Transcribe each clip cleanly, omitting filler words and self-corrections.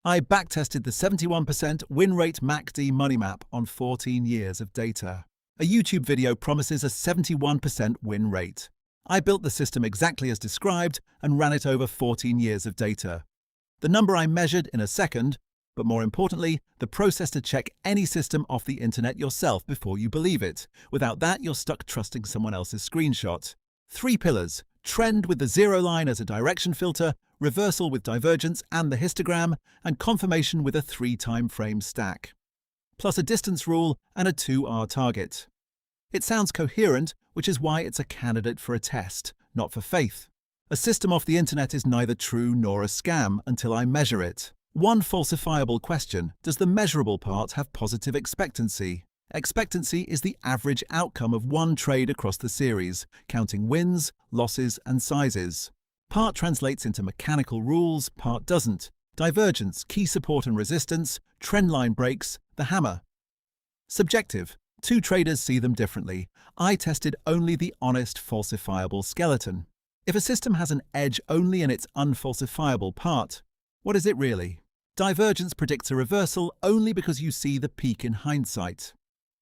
I backtested the 71% win rate MACD money map on 14 years of data. A YouTube video promises a 71% win rate. I built the system exactly as described and ran it over 14 years of data. The number I measured in a second, but more importantly, the process to check any system off the internet yourself before you believe it. Without that, you're stuck trusting someone else's screenshot. 3 pillars: trend with the zero line as a direction filter, reversal with divergence and the histogram, and confirmation with a 3-time frame stack. Plus a distance rule and a 2R target. It sounds coherent, which is why it's a candidate for a test, not for faith. A system off the internet is neither true nor a scam until I measure it. One falsifiable question: does the measurable part have positive expectancy? Expectancy is the average outcome of one trade across the series, counting wins, losses, and sizes. Part translates into mechanical rules, part doesn't. Divergence, key support and resistance, trendline breaks, the hammer. Subjective. 2 traders see them differently. I tested only the honest, falsifiable skeleton. If a system has an edge only in its unfalsifiable part, what is it really? Divergence predicts a reversal only because you see the peak in hindsight.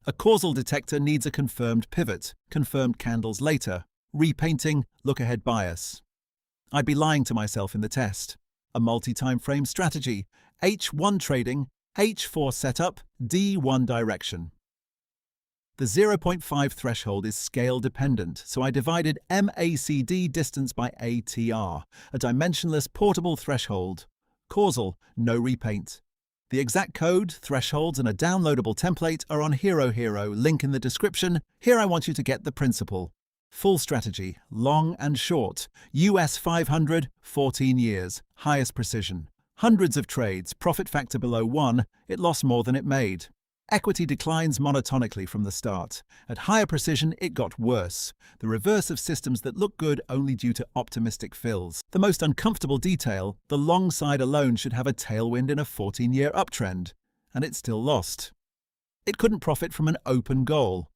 A causal detector needs a confirmed pivot, confirmed candles later, repainting, look-ahead bias. I'd be lying to myself in the test. A multi-time frame strategy: H1 trading, H4 setup, D1 direction. The 0.5 threshold is scale dependent, so I divided MACD distance by ATR, a dimensionless portable threshold. Causal, no repaint. The exact code, thresholds, and a downloadable template are on HeroHero, link in the description. Here I want you to get the principle. Full strategy, long and short. US500, 14 years, highest precision. Hundreds of trades, profit factor below 1, it lost more than it made. Equity declines monotonically from the start. At higher precision, it got worse. The reverse of systems that look good only due to optimistic fills. The most uncomfortable detail: the long side alone should have a tailwind in a 14-year uptrend, and it still lost. It couldn't profit from an open goal.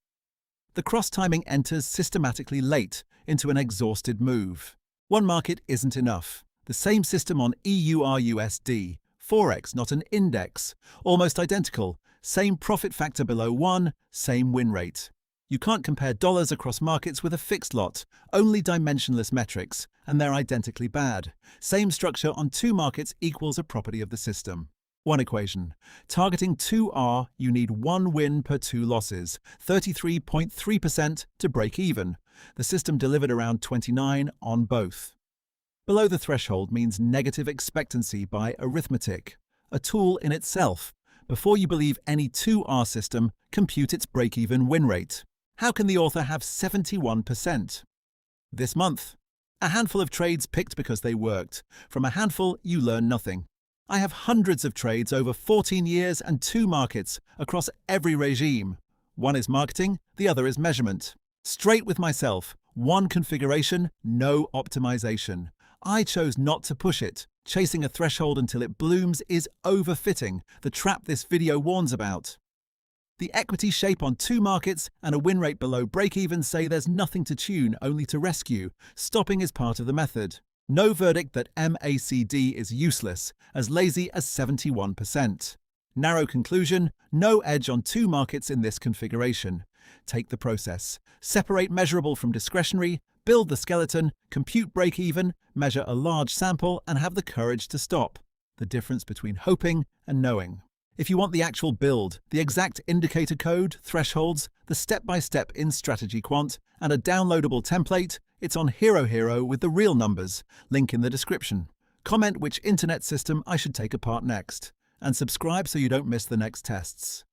The cross-timing enters systematically late into an exhausted move. One market isn't enough. The same system on EURUSD, Forex, not an index, almost identical. Same profit factor below 1, same win rate. You can't compare dollars across markets with a fixed lot, only dimensionless metrics, and they're identically bad. Same structure on 2 markets equals a property of the system. One equation. Targeting 2R, you need 1 win per 2 losses, 33.3% to break even. The system delivered around 29 on both. Below the threshold means negative expectancy by arithmetic, a tool in itself. Before you believe any 2R system, compute its break-even win rate. How can the author have 71%? This month. A handful of trades picked because they worked. From a handful, you learn nothing. I have hundreds of trades over 14 years and 2 markets across every regime. One is marketing, the other is measurement. Straight with myself, 1 configuration, no optimization. I chose not to push it. Chasing a threshold until it blooms is overfitting, the trap this video warns about. The equity shape on 2 markets and a win rate below break-even say there's nothing to tune, only to rescue. Stopping is part of the method. No verdict that MACD is useless, as lazy as 71%. Narrow conclusion: no edge on 2 markets in this configuration. Take the process. Separate measurable from discretionary, build the skeleton, compute break-even, measure a large sample, and have the courage to stop. The difference between hoping and knowing. If you want the actual build, the exact indicator code, thresholds, the step-by-step in Strategy Quant, and a downloadable template, it's on HeroHero with the real numbers, link in the description. Comment which internet system I should take apart next, and subscribe so you don't miss the next tests.